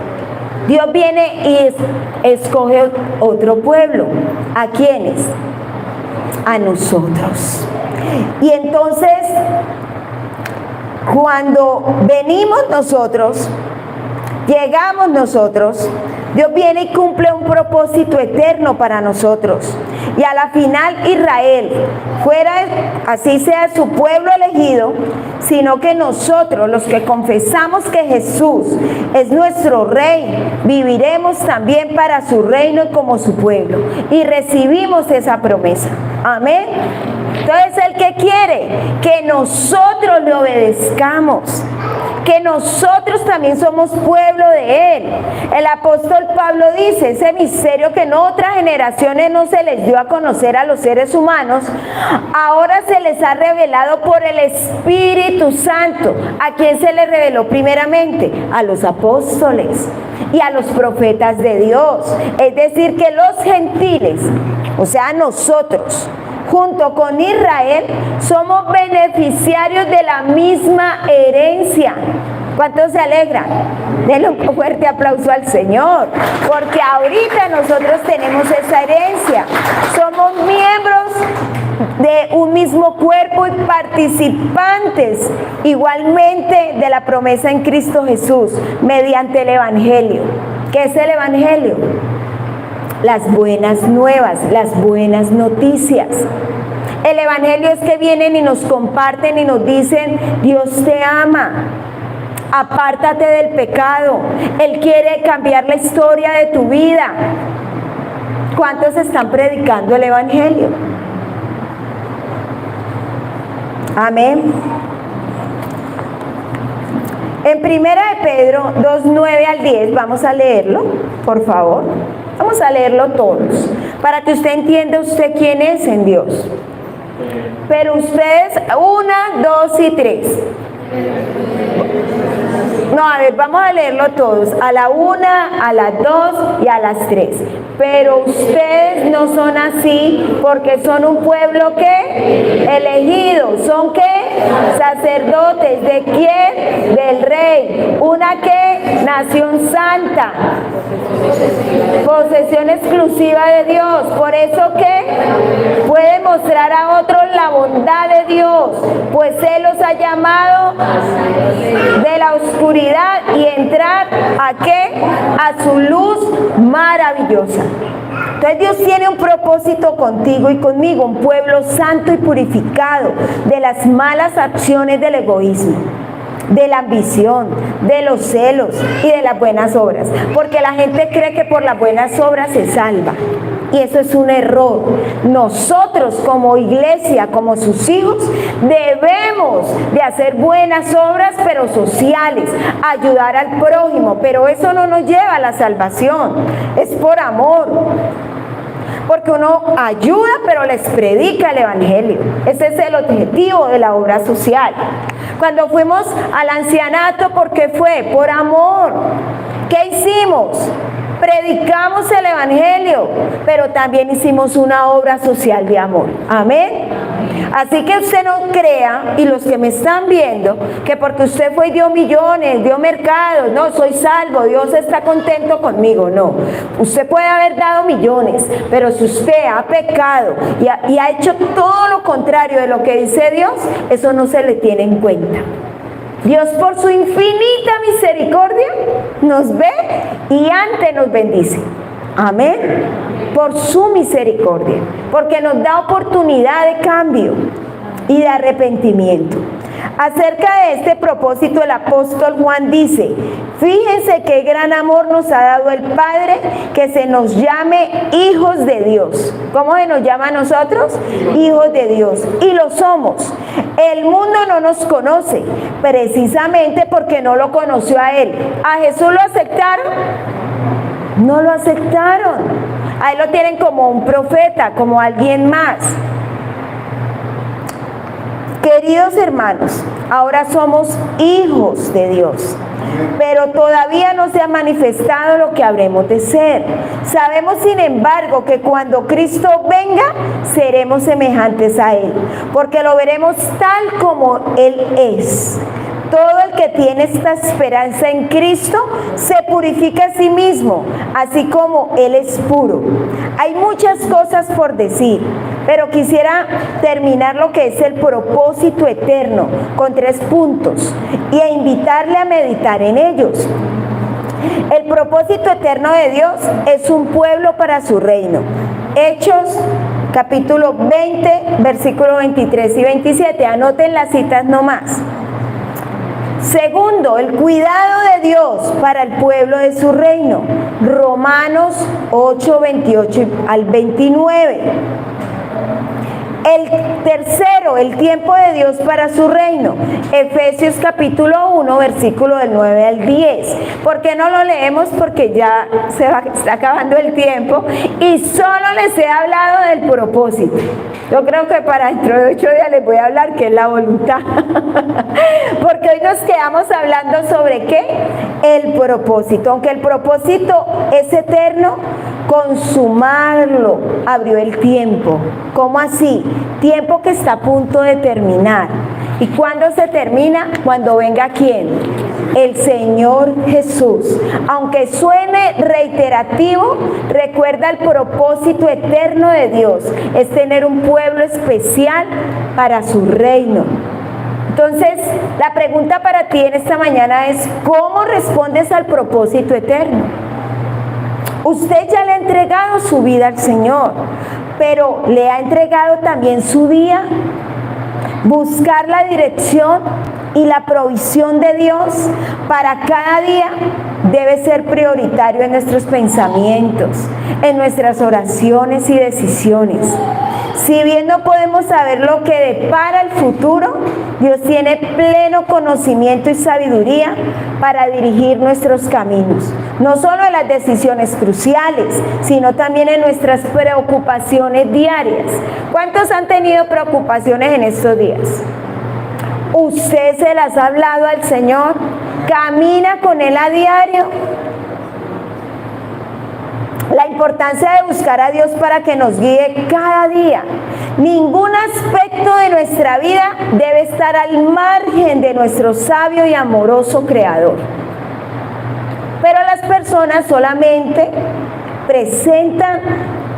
S1: Dios viene y escoge otro pueblo. ¿A quiénes? A nosotros. Y entonces, cuando venimos nosotros, llegamos nosotros, Dios viene y cumple un propósito eterno para nosotros. Y a la final Israel, fuera así sea su pueblo elegido, sino que nosotros, los que confesamos que Jesús es nuestro Rey, viviremos también para su reino y como su pueblo. Y recibimos esa promesa. Amén. Entonces, ¿el que quiere? Que nosotros le obedezcamos. Que nosotros también somos pueblo de Él. El apóstol Pablo dice, ese misterio que en otras generaciones no se les dio a conocer a los seres humanos, ahora se les ha revelado por el Espíritu Santo. ¿A quién se les reveló primeramente? A los apóstoles y a los profetas de Dios. Es decir, que los gentiles, o sea, nosotros, junto con Israel, somos beneficiarios de la misma herencia. ¿Cuántos se alegran? Denle un fuerte aplauso al Señor, porque ahorita nosotros tenemos esa herencia. Somos miembros de un mismo cuerpo y participantes igualmente de la promesa en Cristo Jesús, mediante el Evangelio. ¿Qué es el Evangelio? Las buenas nuevas, las buenas noticias. El Evangelio es que vienen y nos comparten y nos dicen: Dios te ama, apártate del pecado, Él quiere cambiar la historia de tu vida. ¿Cuántos están predicando el Evangelio? Amén. En 1 de Pedro 2:9 al 10, vamos a leerlo, por favor. Vamos a leerlo todos, para que usted entienda quién es en Dios. Pero ustedes, 1, 2 y 3. No, a ver, vamos a leerlo todos. A la 1, a las 2 y a las 3. Pero ustedes no son así, porque son un pueblo ¿qué? Elegido. ¿Son qué? Sacerdotes. ¿De quién? Del Rey. ¿Una qué? Nación santa. Posesión exclusiva de Dios. Por eso ¿qué? Puede mostrar a otros la bondad de Dios, pues Él los ha llamado de la oscuridad y entrar ¿a qué? A su luz maravillosa. Entonces Dios tiene un propósito contigo y conmigo, un pueblo santo y purificado de las malas acciones del egoísmo, de la ambición, de los celos y de las buenas obras, porque la gente cree que por las buenas obras se salva. y eso es un error. Nosotros como iglesia, como sus hijos, debemos de hacer buenas obras, pero sociales, ayudar al prójimo, pero eso no nos lleva a la salvación, es por amor. Porque uno ayuda, pero les predica el evangelio. Ese es el objetivo de la obra social. Cuando fuimos al ancianato, ¿por qué fue? Por amor. ¿Qué hicimos? Predicamos el evangelio, pero también hicimos una obra social de amor. Amén. Así que usted no crea, y los que me están viendo, que porque usted fue y dio millones, dio mercados, no, soy salvo, Dios está contento conmigo. No, usted puede haber dado millones, pero si usted ha pecado y ha hecho todo lo contrario de lo que dice Dios, eso no se le tiene en cuenta. Dios, por su infinita misericordia, nos ve y antes nos bendice. Amén. Por su misericordia, porque nos da oportunidad de cambio y de arrepentimiento. Acerca de este propósito, el apóstol Juan dice: fíjense qué gran amor nos ha dado el Padre, que se nos llame hijos de Dios. ¿Cómo se nos llama a nosotros? Hijos de Dios. Y lo somos. El mundo no nos conoce, precisamente porque no lo conoció a Él. ¿A Jesús lo aceptaron? No lo aceptaron. A Él lo tienen como un profeta, como alguien más. Queridos hermanos, ahora somos hijos de Dios, pero todavía no se ha manifestado lo que habremos de ser. Sabemos, sin embargo, que cuando Cristo venga, seremos semejantes a Él, porque lo veremos tal como Él es. Todo el que tiene esta esperanza en Cristo se purifica a sí mismo, así como Él es puro. Hay muchas cosas por decir, pero quisiera terminar lo que es el propósito eterno con 3 puntos y a invitarle a meditar en ellos. El propósito eterno de Dios es un pueblo para su reino. Hechos capítulo 20, versículos 23 y 27. Anoten las citas nomás. Segundo, el cuidado de Dios para el pueblo de su reino. Romanos 8, 28 al 29. El tercero, el tiempo de Dios para su reino. Efesios capítulo 1, versículo del 9 al 10. ¿Por qué no lo leemos? Porque ya está acabando el tiempo y solo les he hablado del propósito. Yo creo que para dentro de 8 días les voy a hablar que es la voluntad. Porque hoy nos quedamos hablando sobre ¿qué? El propósito. Aunque el propósito es eterno, consumarlo abrió el tiempo. ¿Cómo así? Tiempo que está a punto de terminar. ¿Y cuándo se termina? Cuando venga ¿quién? El Señor Jesús. Aunque suene reiterativo, recuerda el propósito eterno de Dios. Es tener un pueblo especial para su reino. Entonces, la pregunta para ti en esta mañana es: ¿cómo respondes al propósito eterno? Usted ya le ha entregado su vida al Señor, pero ¿le ha entregado también su día? Buscar la dirección y la provisión de Dios para cada día debe ser prioritario en nuestros pensamientos, en nuestras oraciones y decisiones. Si bien no podemos saber lo que depara el futuro, Dios tiene pleno conocimiento y sabiduría para dirigir nuestros caminos, no solo en las decisiones cruciales, sino también en nuestras preocupaciones diarias. ¿Cuántos han tenido preocupaciones en estos días? ¿Usted se las ha hablado al Señor? ¿Camina con Él a diario? La importancia de buscar a Dios para que nos guíe cada día. Ningún aspecto de nuestra vida debe estar al margen de nuestro sabio y amoroso Creador. Pero las personas solamente presentan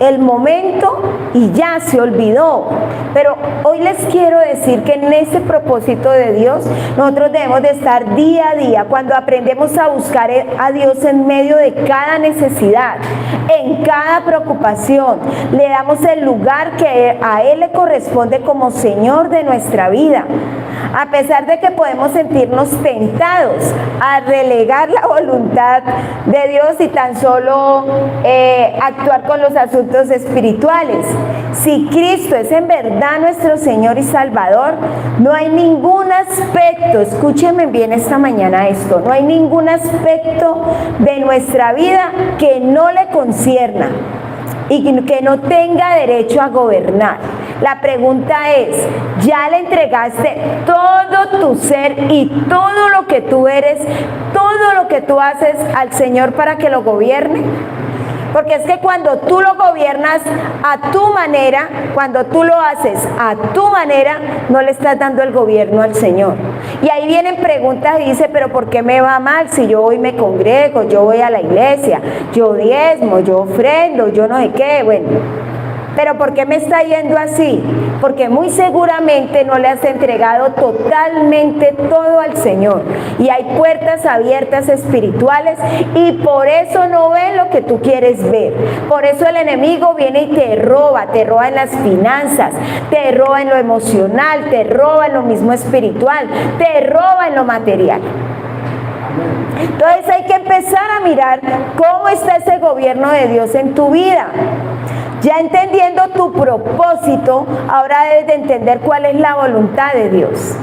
S1: el momento y ya se olvidó. Pero hoy les quiero decir que en ese propósito de Dios nosotros debemos de estar día a día. Cuando aprendemos a buscar a Dios en medio de cada necesidad, en cada preocupación, le damos el lugar que a Él le corresponde como Señor de nuestra vida. A pesar de que podemos sentirnos tentados a relegar la voluntad de Dios y tan solo actuar con los asuntos asuntos espirituales. Si Cristo es en verdad nuestro Señor y Salvador, no hay ningún aspecto, escúchenme bien esta mañana esto, no hay ningún aspecto de nuestra vida que no le concierna y que no tenga derecho a gobernar. La pregunta es, ¿ya le entregaste todo tu ser y todo lo que tú eres, todo lo que tú haces al Señor para que lo gobierne? Porque es que cuando tú lo gobiernas a tu manera, cuando tú lo haces a tu manera, no le estás dando el gobierno al Señor. Y ahí vienen preguntas y dice, pero ¿por qué me va mal si yo hoy me congrego, yo voy a la iglesia, yo diezmo, yo ofrendo, yo no sé qué? Bueno, pero ¿por qué me está yendo así? Porque muy seguramente no le has entregado totalmente todo al Señor. Y hay puertas abiertas espirituales y por eso no ves lo que tú quieres ver. Por eso el enemigo viene y te roba en las finanzas, te roba en lo emocional, te roba en lo mismo espiritual, te roba en lo material. Entonces hay que empezar a mirar cómo está ese gobierno de Dios en tu vida. Ya entendiendo tu propósito, ahora debes de entender cuál es la voluntad de Dios.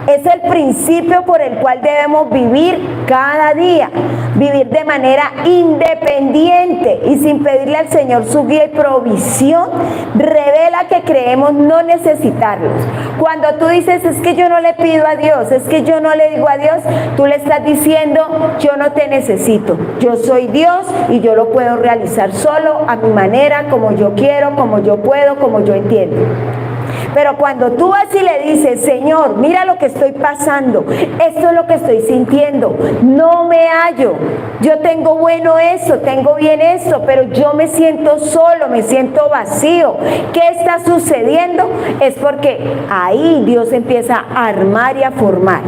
S1: Es el principio por el cual debemos vivir cada día, vivir de manera independiente y sin pedirle al Señor su guía y provisión, revela que creemos no necesitarlos. Cuando tú dices, es que yo no le pido a Dios, es que yo no le digo a Dios, tú le estás diciendo, yo no te necesito, yo soy Dios y yo lo puedo realizar solo, a mi manera, como yo quiero, como yo puedo, como yo entiendo. Pero cuando tú vas y le dices, Señor, mira lo que estoy pasando, esto es lo que estoy sintiendo, no me hallo, yo tengo bueno esto, tengo bien esto, pero yo me siento solo, me siento vacío, ¿qué está sucediendo? Es porque ahí Dios empieza a armar y a formar.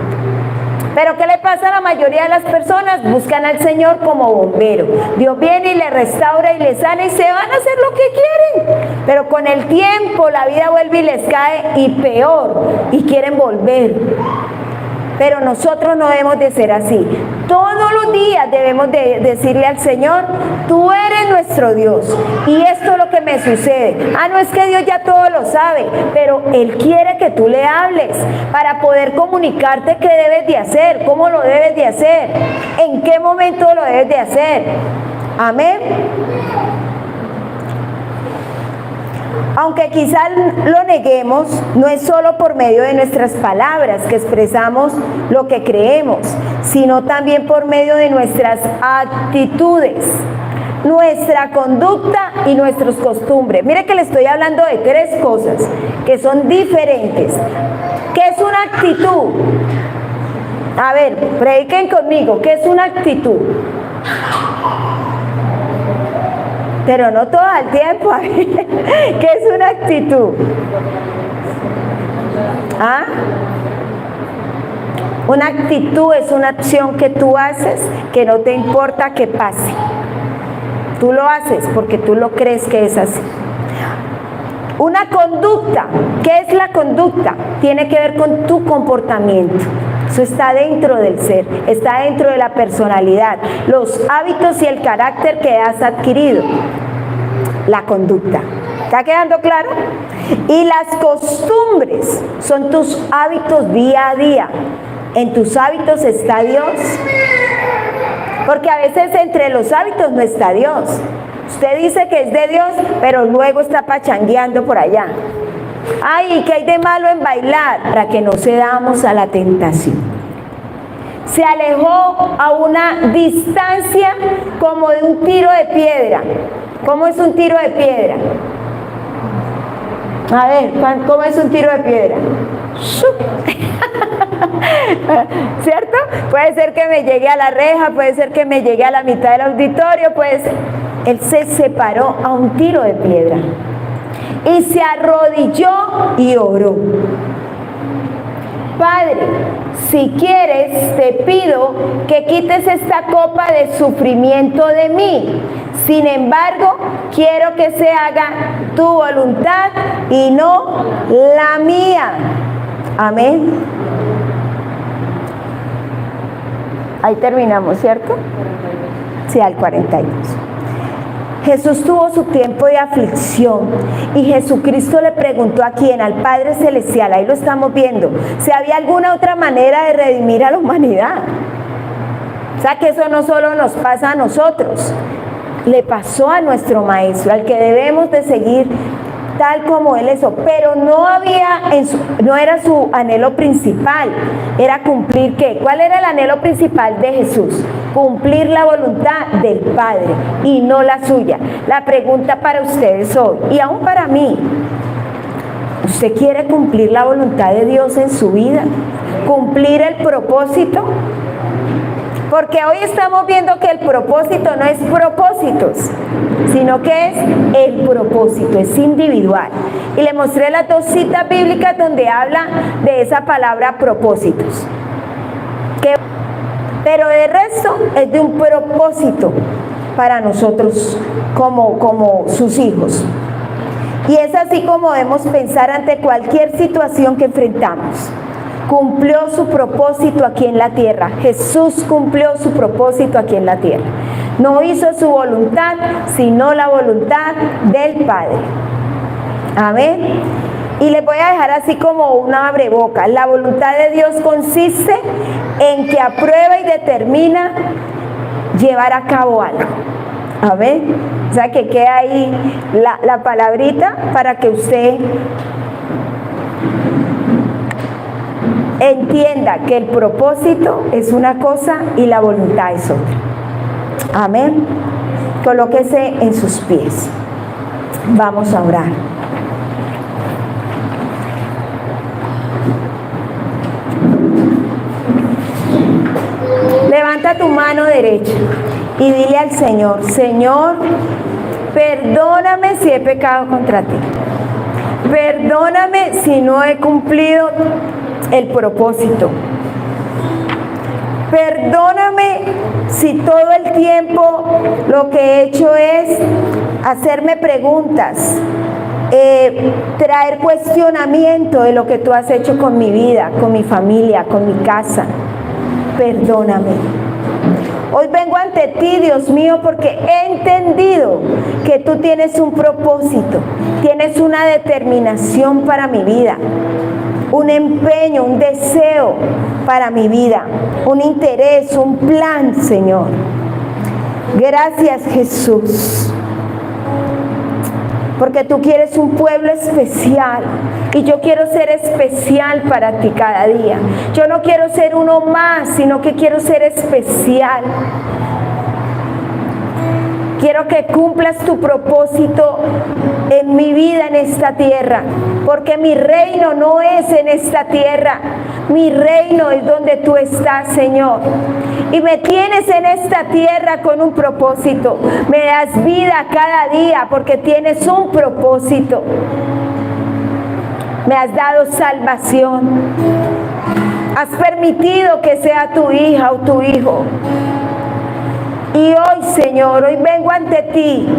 S1: Pero ¿qué le pasa a la mayoría de las personas? Buscan al Señor como bombero. Dios viene y le restaura y le sana y se van a hacer lo que quieren. Pero con el tiempo la vida vuelve y les cae y peor, y quieren volver. Pero nosotros no debemos de ser así. Todos los días debemos de decirle al Señor, tú eres nuestro Dios y esto es lo que me sucede. No es que Dios ya todo lo sabe, pero Él quiere que tú le hables para poder comunicarte qué debes de hacer, cómo lo debes de hacer, en qué momento lo debes de hacer. Amén. Aunque quizás lo neguemos, no es solo por medio de nuestras palabras que expresamos lo que creemos, sino también por medio de nuestras actitudes, nuestra conducta y nuestras costumbres. Mire que le estoy hablando de tres cosas que son diferentes. ¿Qué es una actitud? A ver, prediquen conmigo, ¿qué es una actitud? Pero no todo el tiempo. ¿Qué es una actitud? Una actitud es una acción que tú haces que no te importa que pase. Tú lo haces porque tú lo crees que es así. Una conducta. ¿Qué es la conducta? Tiene que ver con tu comportamiento. Eso está dentro del ser, está dentro de la personalidad, los hábitos y el carácter que has adquirido. La conducta. ¿Está quedando claro? Y las costumbres son tus hábitos día a día. En tus hábitos está Dios. Porque a veces entre los hábitos no está Dios. Usted dice que es de Dios, pero luego está pachangueando por allá. Ay, ¿qué hay de malo en bailar? Para que no cedamos a la tentación. Se alejó a una distancia como de un tiro de piedra. ¿Cómo es un tiro de piedra? A ver, ¿cómo es un tiro de piedra? ¿Cierto? Puede ser que me llegue a la reja, puede ser que me llegue a la mitad del auditorio, pues él se separó a un tiro de piedra y se arrodilló y oró. Padre, si quieres, te pido que quites esta copa de sufrimiento de mí. Sin embargo, quiero que se haga tu voluntad y no la mía. Amén. Ahí terminamos, ¿cierto? Sí, al 42. Jesús tuvo su tiempo de aflicción y Jesucristo le preguntó a quién, al Padre Celestial, ahí lo estamos viendo, si había alguna otra manera de redimir a la humanidad. O sea que eso no solo nos pasa a nosotros, le pasó a nuestro Maestro, al que debemos de seguir tal como Él es, pero no era su anhelo principal, era cumplir ¿qué? ¿Cuál era el anhelo principal de Jesús? Cumplir la voluntad del Padre y no la suya. La pregunta para ustedes hoy, y aún para mí, ¿usted quiere cumplir la voluntad de Dios en su vida? ¿Cumplir el propósito? Porque hoy estamos viendo que el propósito no es propósitos, sino que es el propósito, es individual. Y le mostré las dos citas bíblicas donde habla de esa palabra propósitos. Pero de resto es de un propósito para nosotros como sus hijos. Y es así como debemos pensar ante cualquier situación que enfrentamos. Cumplió su propósito aquí en la tierra. Jesús cumplió su propósito aquí en la tierra. No hizo su voluntad, sino la voluntad del Padre. Amén. Y les voy a dejar así como una abreboca. La voluntad de Dios consiste en que aprueba y determina llevar a cabo algo. Amén. O sea que queda ahí la palabrita para que usted entienda que el propósito es una cosa y la voluntad es otra. Amén. Colóquese en sus pies. Vamos a orar. Levanta tu mano derecha y dile al Señor: Señor, perdóname si he pecado contra ti. Perdóname si no he cumplido el propósito. Perdóname si todo el tiempo lo que he hecho es hacerme preguntas, traer cuestionamiento de lo que tú has hecho con mi vida, con mi familia, con mi casa. Perdóname. Hoy vengo ante ti, Dios mío, porque he entendido que tú tienes un propósito, tienes una determinación para mi vida, un empeño, un deseo para mi vida, un interés, un plan, Señor. Gracias, Jesús, porque tú quieres un pueblo especial y yo quiero ser especial para ti cada día. Yo no quiero ser uno más, sino que quiero ser especial. Quiero que cumplas tu propósito en mi vida en esta tierra, porque mi reino no es en esta tierra, mi reino es donde tú estás, Señor. Y me tienes en esta tierra con un propósito. Me das vida cada día porque tienes un propósito. Me has dado salvación. Has permitido que sea tu hija o tu hijo. Y hoy, Señor, hoy vengo ante ti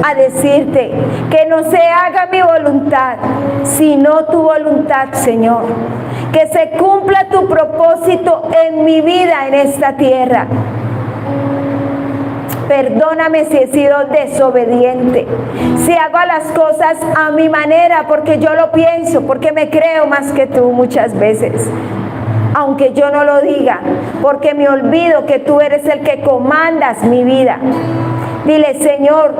S1: a decirte que no se haga mi voluntad, sino tu voluntad, Señor. Que se cumpla tu propósito en mi vida en esta tierra. Perdóname si he sido desobediente, si hago las cosas a mi manera, porque yo lo pienso, porque me creo más que tú muchas veces. Aunque yo no lo diga, porque me olvido que tú eres el que comandas mi vida. Dile: Señor,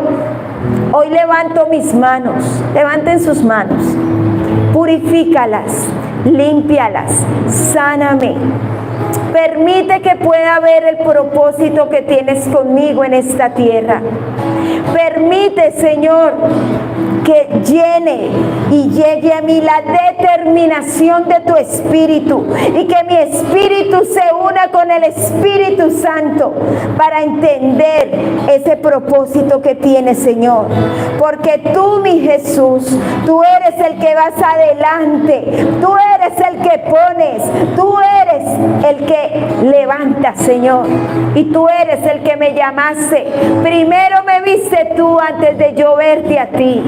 S1: hoy levanto mis manos, levanten sus manos, purifícalas, límpialas, sáname. Permite que pueda ver el propósito que tienes conmigo en esta tierra. Permite, Señor, que llene y llegue a mí la determinación de tu Espíritu y que mi espíritu se una con el Espíritu Santo para entender ese propósito que tienes, Señor. Porque tú, mi Jesús, tú eres el que vas adelante, tú eres el que pones, tú eres el que levantas, Señor, y tú eres el que me llamaste. Primero me viste tú antes de yo verte a ti.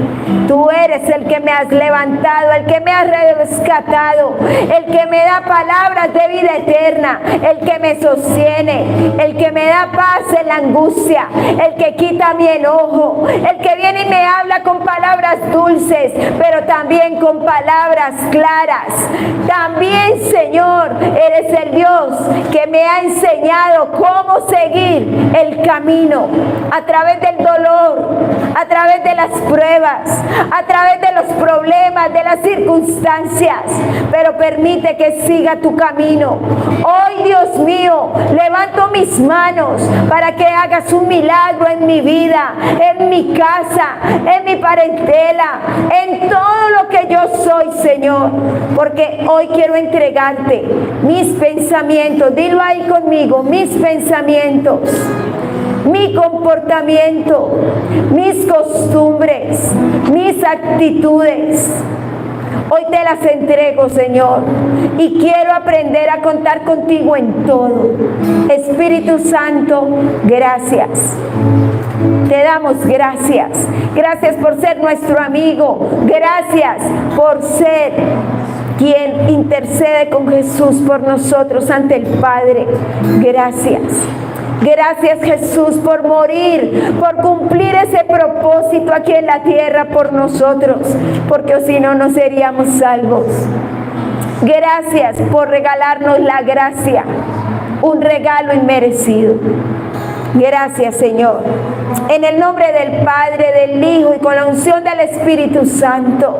S1: Tú eres el que me has levantado, el que me has rescatado, el que me da palabras de vida eterna, el que me sostiene, el que me da paz en la angustia, el que quita mi enojo, el que viene y me habla con palabras dulces, pero también con palabras claras. También, Señor, eres el Dios que me ha enseñado cómo seguir el camino a través del dolor, a través de las pruebas, a través de los problemas, de las circunstancias, pero permite que siga tu camino. Hoy, Dios mío, levanto mis manos para que hagas un milagro en mi vida, en mi casa, en mi parentela, en todo lo que yo soy, Señor, porque hoy quiero entregarte mis pensamientos. Dilo ahí conmigo: mis pensamientos, mi comportamiento, mis costumbres, mis actitudes. Hoy te las entrego, Señor, y quiero aprender a contar contigo en todo. Espíritu Santo, gracias. Te damos gracias. Gracias por ser nuestro amigo. Gracias por ser quien intercede con Jesús por nosotros ante el Padre. Gracias. Gracias, Jesús, por morir, por cumplir ese propósito aquí en la tierra por nosotros, porque si no, no seríamos salvos. Gracias por regalarnos la gracia, un regalo inmerecido. Gracias, Señor. En el nombre del Padre, del Hijo y con la unción del Espíritu Santo,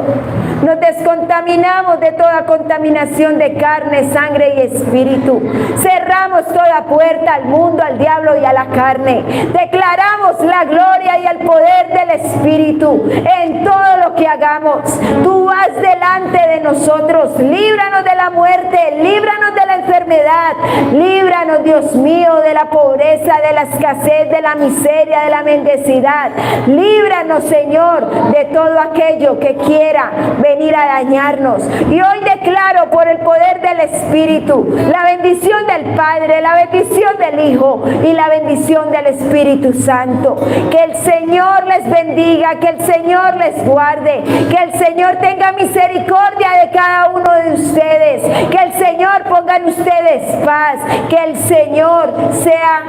S1: nos descontaminamos de toda contaminación de carne, sangre y espíritu. Cerramos toda puerta al mundo, al diablo y a la carne. Declaramos la gloria y el poder del Espíritu en todo lo que hagamos. Tú vas delante de nosotros. Líbranos de la muerte, líbranos de la enfermedad, líbranos, Dios mío, de la pobreza, de la escasez, de la miseria, de la mendicidad. Líbranos, Señor, de todo aquello que quiera venir a dañarnos. Y hoy declaro por el poder del Espíritu la bendición del Padre, la bendición del Hijo y la bendición del Espíritu Santo. Que el Señor les bendiga, que el Señor les guarde, que el Señor tenga misericordia de cada uno de ustedes, que el Señor ponga en ustedes paz, que el Señor sea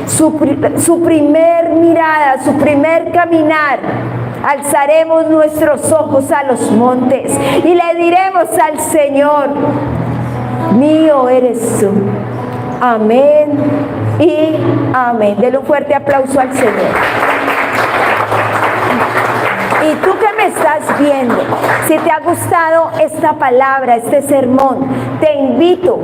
S1: su primer mirada, su primer caminar. Alzaremos nuestros ojos a los montes y le diremos al Señor: mío eres tú. Amén y amén. Denle un fuerte aplauso al Señor. Y tú que me estás viendo, si te ha gustado esta palabra, este sermón, te invito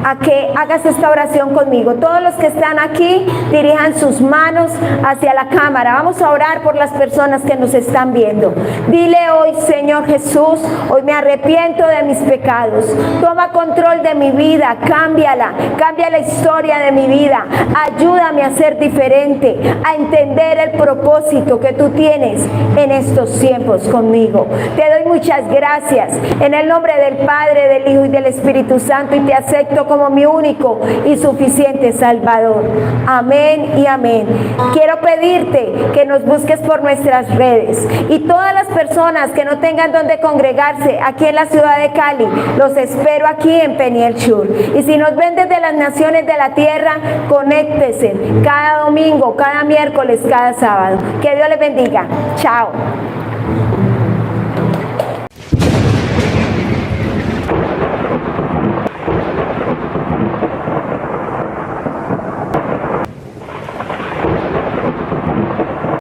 S1: a que hagas esta oración conmigo. Todos los que están aquí, dirijan sus manos hacia la cámara. Vamos a orar por las personas que nos están viendo. Dile hoy: Señor Jesús, hoy me arrepiento de mis pecados. Toma control de mi vida, cámbiala, cambia la historia de mi vida. Ayúdame a ser diferente, a entender el propósito que tú tienes en estos tiempos conmigo. Te doy muchas gracias en el nombre del Padre, del Hijo y del Espíritu Santo, y te acepto como mi único y suficiente Salvador. Amén y amén. Quiero pedirte que nos busques por nuestras redes, y todas las personas que no tengan donde congregarse aquí en la ciudad de Cali, los espero aquí en Peniel Sur. Y si nos ven desde las naciones de la tierra, conéctese cada domingo, cada miércoles, cada sábado. Que Dios les bendiga. Chao.